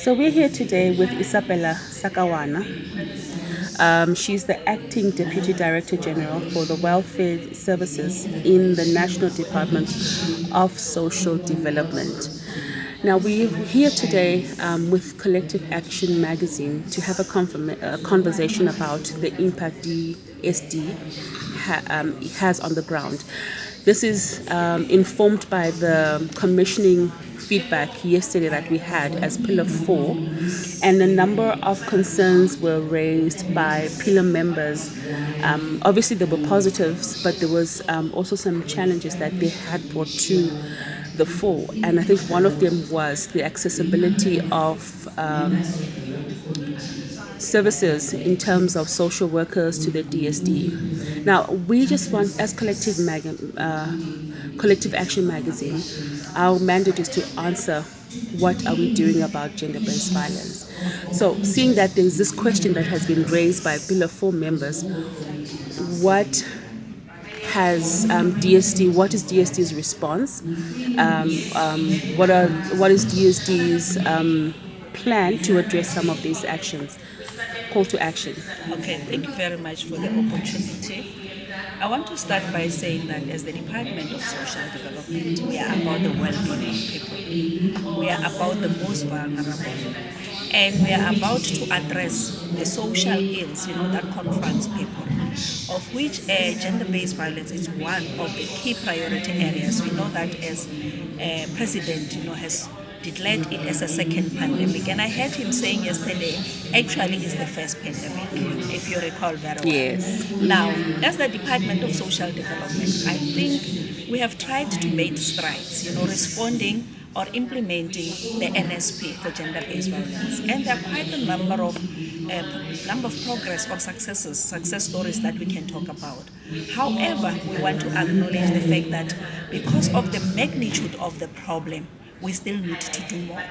So we're here today with Isabella Sekawana. She's the Acting Deputy Director General for the Welfare Services in the National Department of Social Development. Now we're here today with Collective Action Magazine to have a conversation about the impact DSD has on the ground. This is informed by the commissioning feedback yesterday that we had as Pillar 4, and a number of concerns were raised by Pillar members. Obviously there were positives, but there was also some challenges that they had brought to the fore, and I think one of them was the accessibility of services in terms of social workers to the DSD. Now, we just want, as Collective Action Magazine, our mandate is to answer what are we doing about gender-based violence. So, seeing that there's this question that has been raised by Pillar 4 members, what is DSD's response? What is DSD's plan to address some of these actions? Call to action. Okay, thank you very much for the opportunity. I want to start by saying that as the Department of Social Development, we are about the well-being of people. We are about the most vulnerable. And we are about to address the social ills, that confronts people, of which gender-based violence is one of the key priority areas. We know that as President, has declared it as a second pandemic. And I heard him saying yesterday, actually it's the first pandemic, if you recall very well. Yes. Now, as the Department of Social Development, I think we have tried to make strides, responding or implementing the NSP for gender-based violence. And there are quite a number of progress or success stories that we can talk about. However, we want to acknowledge the fact that because of the magnitude of the problem, we still need to do more.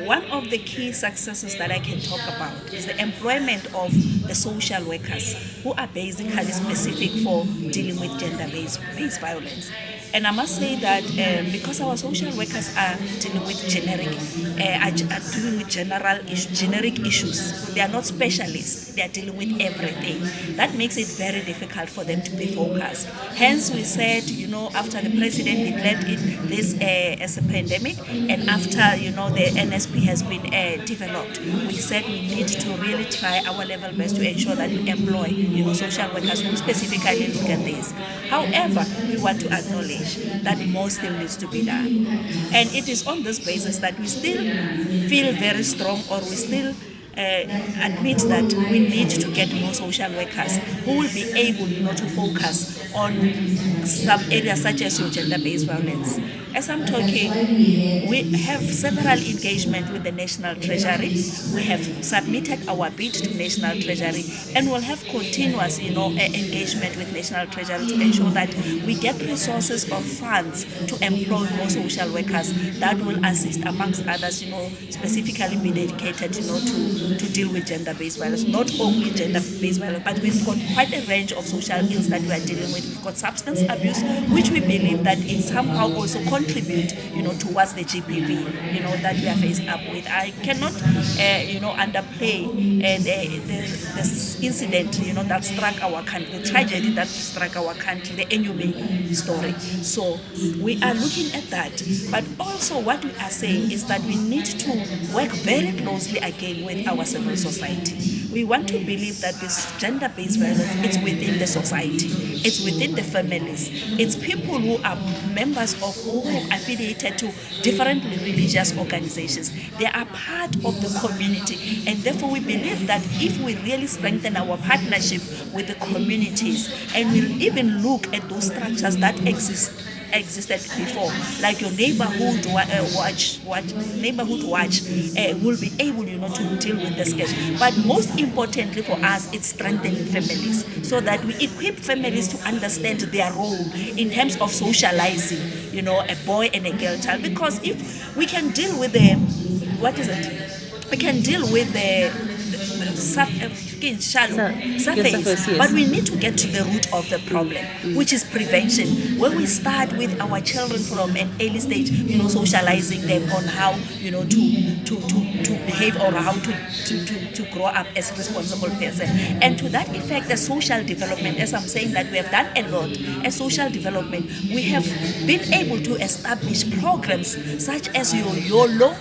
One of the key successes that I can talk about is the employment of the social workers who are basically specific for dealing with gender-based violence. And I must say that because our social workers are dealing with generic issues, they are not specialists, they are dealing with everything. That makes it very difficult for them to be focused. Hence we said, after the president declared this as a pandemic, and after, the NSP has been developed, we said we need to really try our level best to ensure that we employ, social workers who specifically look at this. However, we want to acknowledge that more still needs to be done. And it is on this basis that we still feel very strong, or we still admit that we need to get more social workers who will be able, to focus on some areas such as gender-based violence. As I'm talking, we have several engagement with the National Treasury. We have submitted our bid to National Treasury, and we'll have continuous, engagement with National Treasury to ensure that we get resources or funds to employ more social workers that will assist, amongst others, specifically be dedicated, to deal with gender-based violence. Not only gender-based violence, but we've got quite a range of social ills that we are dealing with. We've got substance abuse, which we believe that it somehow also contribute, towards the GBV, that we are faced up with. I cannot, underplay this incident, that struck our country, the tragedy that struck our country, the Enyume story. So we are looking at that. But also what we are saying is that we need to work very closely again with our civil society. We want to believe that this gender-based violence, it's within the society, it's within the families, it's people who are members of, who have affiliated to different religious organizations. They are part of the community, and therefore we believe that if we really strengthen our partnership with the communities, and we'll even look at those structures that existed before, like your neighborhood watch will be able, to deal with this case. But most importantly for us, it's strengthening families so that we equip families to understand their role in terms of socializing, a boy and a girl child. Because if we can deal with we can deal with surface, yes. But we need to get to the root of the problem, which is prevention. When we start with our children from an early stage, socializing them on how, to behave, or how to grow up as a responsible person. And to that effect, the social development, as I'm saying that we have done a lot, as social development, we have been able to establish programs such as your YOLO,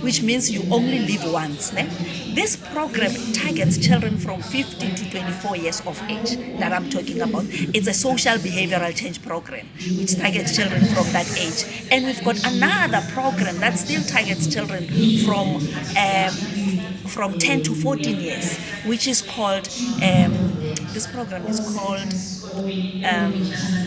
which means you only live once. This program targets children from 15 to 24 years of age that I'm talking about. It's a social behavioral change program which targets children from that age. And we've got another program that still targets children from 10 to 14 years, which is called, this program is called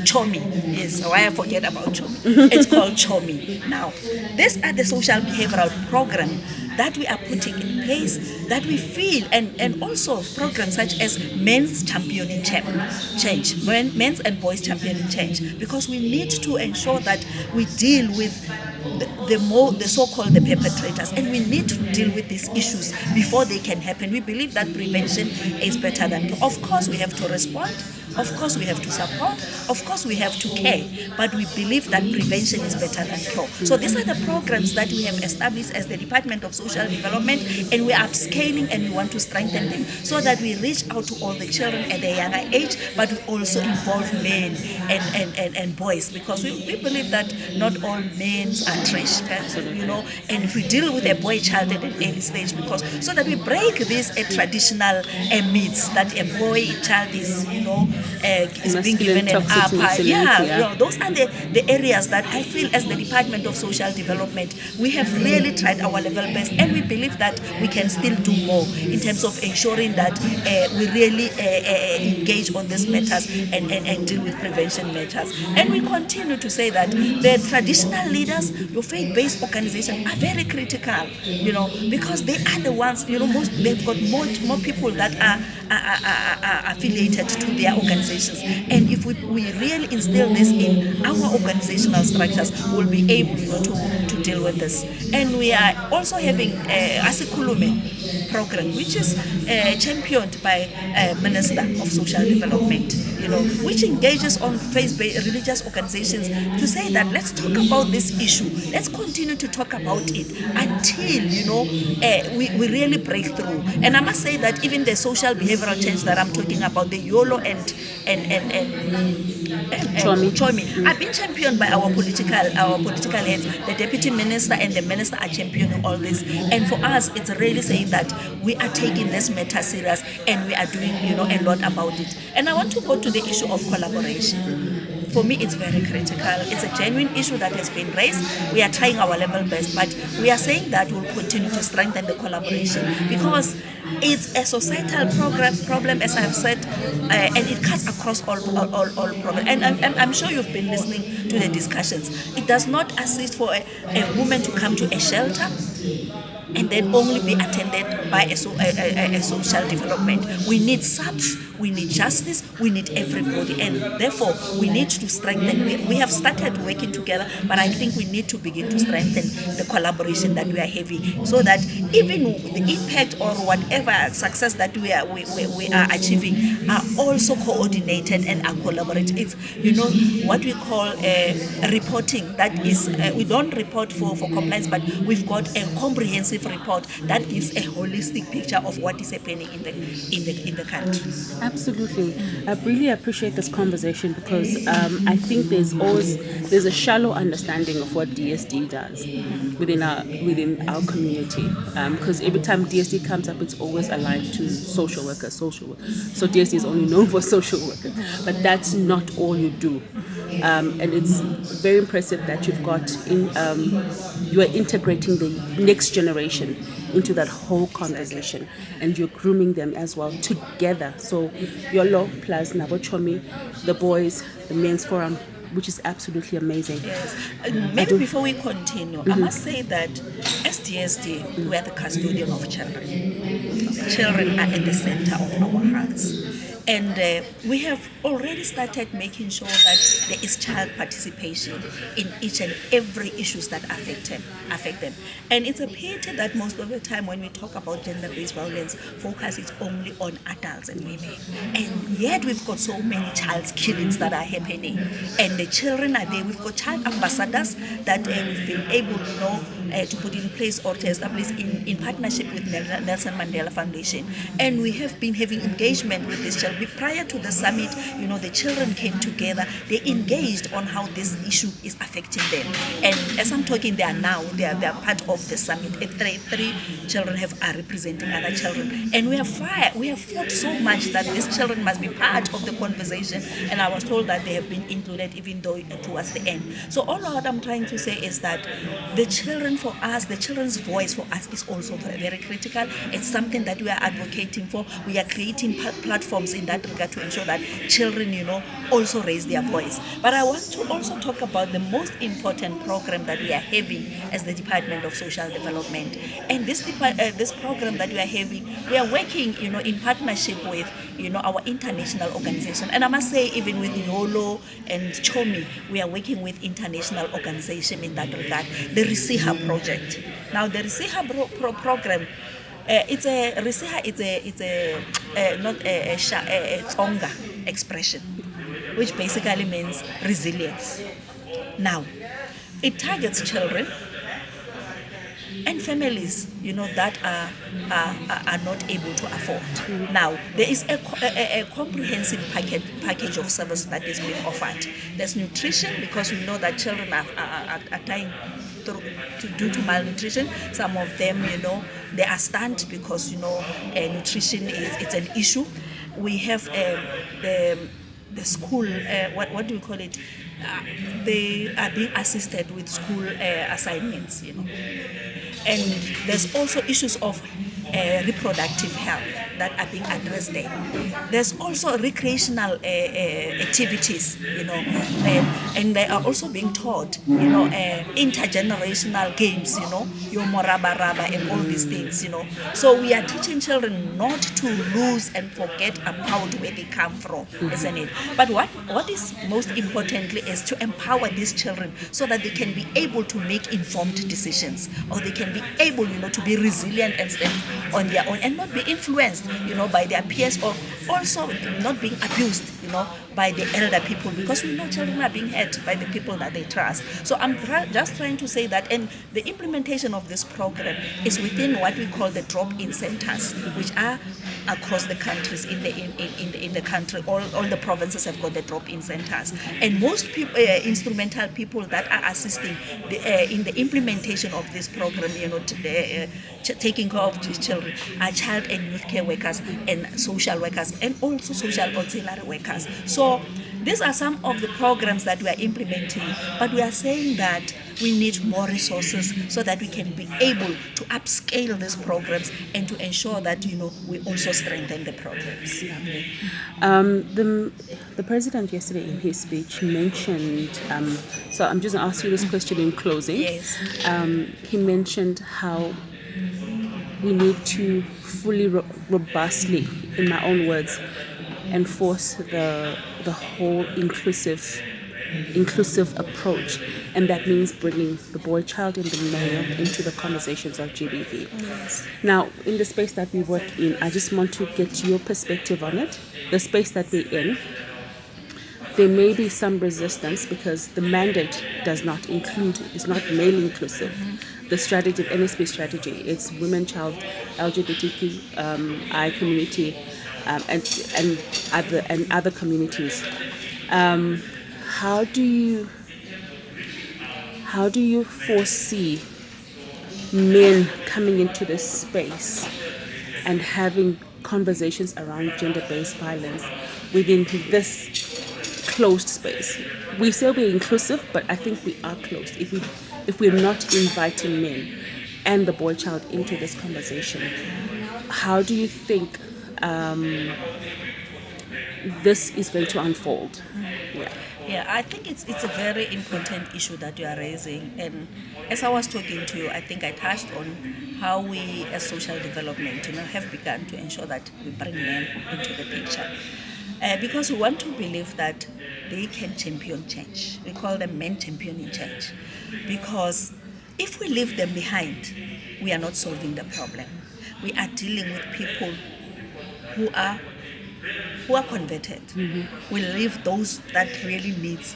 CHOMI. Yes, why I forget about CHOMI. It's called CHOMI. Now, these are the social behavioral program that we are putting in place, that we feel, and also programs such as men's championing change, men's and boys championing change, because we need to ensure that we deal with the so-called the perpetrators, and we need to deal with these issues before they can happen. We believe that prevention is better than cure. Of course, we have to respond. Of course, we have to support. Of course, we have to care. But we believe that prevention is better than cure. So these are the programs that we have established as the Department of Social Development, and we are upscaling and we want to strengthen them so that we reach out to all the children at a younger age, but we also involve men and boys, because we believe that not all men are trash, and if we deal with a boy child at an early stage, because so that we break this traditional myths that a boy child is, is being given an upper. Those are the areas that I feel as the Department of Social Development, we have really tried our level best, and we believe that we can still do more in terms of ensuring that we really engage on these matters and deal with prevention measures. And we continue to say that the traditional leaders, your faith-based organizations, are very critical, because they are the ones, they've got more people that are affiliated to their organizations. And if we really instill this in our organizational structures, we'll be able to deal with this. And we are also having Asikulume program, which is championed by Minister of Social Development, which engages on faith-based religious organizations to say that let's talk about this issue. Let's continue to talk about it until, we really break through. And I must say that even the social behavioral change that I'm talking about, the YOLO and CHOMI, are being championed by our political heads. The deputy minister and the minister are championing all this. And for us, it's really saying that we are taking this matter serious and we are doing, a lot about it. And I want to go to the issue of collaboration. For me, it's very critical. It's a genuine issue that has been raised. We are trying our level best, but we are saying that we'll continue to strengthen the collaboration, because it's a societal problem, as I've said, and it cuts across all problems. And I'm sure you've been listening to the discussions. It does not assist for a woman to come to a shelter and then only be attended by a social development. We need subs, we need justice, we need everybody, and therefore we need to strengthen. We have started working together, but I think we need to begin to strengthen the collaboration that we are having, so that even the impact or whatever success that we are achieving are also coordinated and are collaborated. It's what we call reporting. That is, we don't report for compliance, but we've got a comprehensive report that gives a holistic picture of what is happening in the country. Absolutely. I really appreciate this conversation, because I think there's a shallow understanding of what DSD does within our community. Because every time DSD comes up, it's always aligned to social workers. So DSD is only known for social workers, but that's not all you do. And it's very impressive that you are integrating the next generation into that whole conversation, and you're grooming them as well together. So YOLO plus Nabo CHOMI, the boys, the men's forum, which is absolutely amazing. Yes. Maybe before we continue, I must say that as DSD, we are the custodian of children. Children are at the center of our hearts. And we have already started making sure that there is child participation in each and every issues that affect them. And it's a pity that most of the time when we talk about gender-based violence, focus is only on adults and women. And yet we've got so many child killings that are happening. And the children are there. We've got child ambassadors that we've been able, to put in place or to establish in partnership with Nelson Mandela Foundation. And we have been having engagement with this child. Prior to the summit, the children came together. They engaged on how this issue is affecting them. And as I'm talking, they are part of the summit. Three children are representing other children. And we have fought so much that these children must be part of the conversation. And I was told that they have been included even though towards the end. So all what I'm trying to say is that the children's voice for us is also very critical. It's something that we are advocating for. We are creating platforms in that regard to ensure that children, also raise their voice. But I want to also talk about the most important program that we are having as the Department of Social Development. And this program that we are having, we are working, in partnership with, our international organization. And I must say, even with YOLO and CHOMI, we are working with international organization in that regard. The Risiha project. Now, the Risiha program. It's not a Tsonga expression, which basically means resilience. Now, it targets children and families, that are not able to afford. Now, there is a comprehensive package of services that is being offered. There's nutrition, because we know that children are dying due to malnutrition. Some of them, they are stunned because nutrition it's an issue. We have the school. What do we call it? They are being assisted with school assignments. And there's also issues of reproductive health that are being addressed there. There's also recreational activities, and they are also being taught, intergenerational games, your moraba and all these things, So we are teaching children not to lose and forget about where they come from, isn't it? But what is most importantly is to empower these children so that they can be able to make informed decisions, or they can be able, to be resilient and stand on their own and not be influenced, by their peers, or also not being abused, by the elder people, because we know children are being hurt by the people that they trust. So I'm just trying to say that, and the implementation of this program is within what we call the drop-in centers, which are across the countries in the country. All the provinces have got the drop-in centers, and most people, instrumental people that are assisting in the implementation of this program, taking care of these children, are child and youth care workers and social workers, and also social auxiliary workers. So these are some of the programs that we are implementing, but we are saying that we need more resources so that we can be able to upscale these programs and to ensure that we also strengthen the programs. The president yesterday in his speech mentioned, so I'm just going to ask you this question in closing. Yes. He mentioned how we need to fully, robustly, in my own words, enforce the whole inclusive approach, and that means bringing the boy child and the male into the conversations of GBV. Yes. Now, in the space that we work in, I just want to get your perspective on it. The space that we're in, there may be some resistance because the mandate is not male inclusive. The strategy, NSP strategy, it's women, child, LGBTQI community, and other communities. How do you foresee men coming into this space and having conversations around gender-based violence within this closed space? We say we're inclusive, but I think we are closed if we're not inviting men and the boy child into this conversation. How do you think this is going to unfold? Yeah, I think it's a very important issue that you are raising. And as I was talking to you, I think I touched on how we as social development, have begun to ensure that we bring men into the picture. because we want to believe that they can champion change. We call them men championing change. Because if we leave them behind, we are not solving the problem. We are dealing with people who are converted. We leave those that really needs,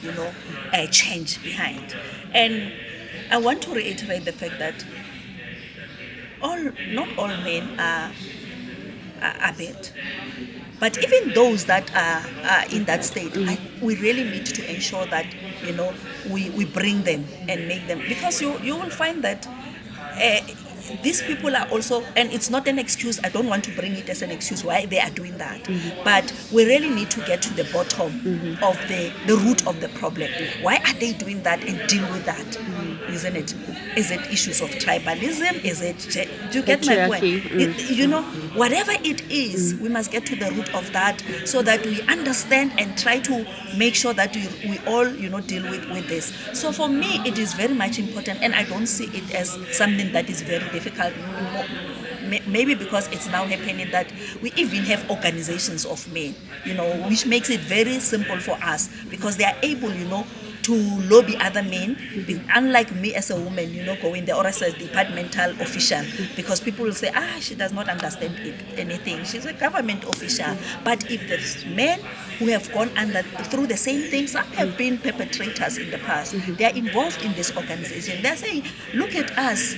a change behind. And I want to reiterate the fact that not all men are bad. But even those that are in that state, we really need to ensure that, we bring them and make them, because you will find that these people are also, and it's not an excuse, I don't want to bring it as an excuse why they are doing that, but we really need to get to the bottom of the root of the problem. Why are they doing that, and deal with that? Isn't it? Is it issues of tribalism? Is it, do you get my point? Whatever it is, we must get to the root of that, so that we understand and try to make sure that we all, deal with this. So for me, it is very much important, and I don't see it as something that is very difficult. Maybe because it's now happening that we even have organizations of men, which makes it very simple for us, because they are able, to lobby other men, unlike me as a woman, going there, or as a departmental official, because people will say, she does not understand anything. She's a government official. But if there's men who have gone through the same things, some have been perpetrators in the past, they are involved in this organization. They're saying, look at us.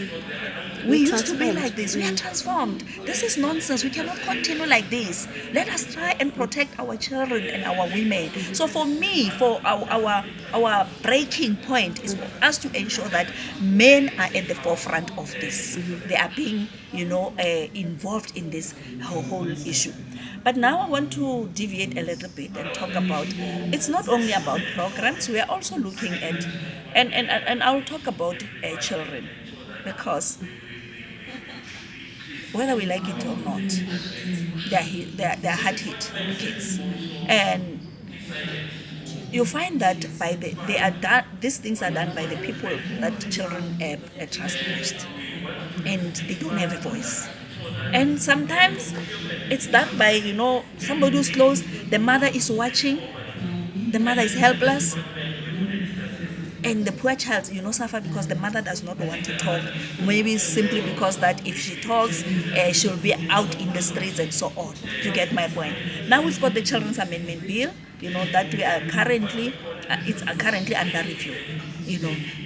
We used to be like this. We are transformed. This is nonsense. We cannot continue like this. Let us try and protect our children and our women. So for me, for our breaking point is for us to ensure that men are at the forefront of this. They are being, involved in this whole issue. But now I want to deviate a little bit and talk about, it's not only about programs, we are also looking at, and I'll talk about children, because whether we like it or not, they're hard-hit kids. And you find that these things are done by the people that children trust most, and they don't have a voice. And sometimes it's done by, somebody who's close, the mother is watching, the mother is helpless, and the poor child, suffer because the mother does not want to talk. Maybe simply because that if she talks, she'll be out in the streets and so on. You get my point? Now we've got the Children's Amendment Bill, that we are currently, it's currently under review.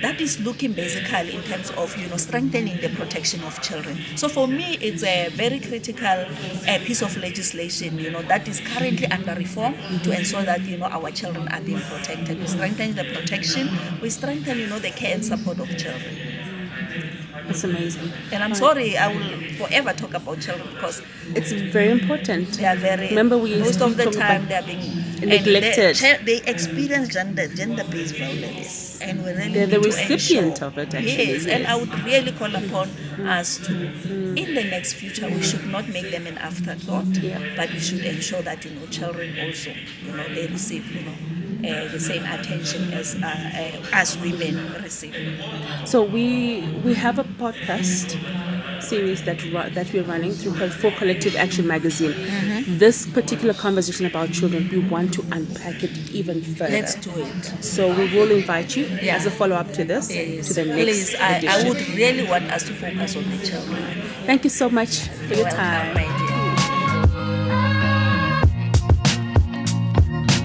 That is looking basically in terms of, strengthening the protection of children. So for me, it's a very critical piece of legislation, that is currently under reform to ensure that, our children are being protected. We strengthen the protection, we strengthen, the care and support of children. That's amazing. And I'm sorry, I will forever talk about children because it's very important. They are very, remember most of the time they are being neglected. They experience gender-based violence, and we really they're the need recipient to of it. Actually, yes, and I would really call upon us to, in the next future, we should not make them an afterthought, but we should ensure that children also, they receive, the same attention as women receive. So we have a podcast series that we're running through for Collective Action Magazine. This particular conversation about children, we want to unpack it even further. Let's do it. So we will invite you as a follow-up to this, to the next edition. I would really want us to focus on the children. Thank you so much for your time.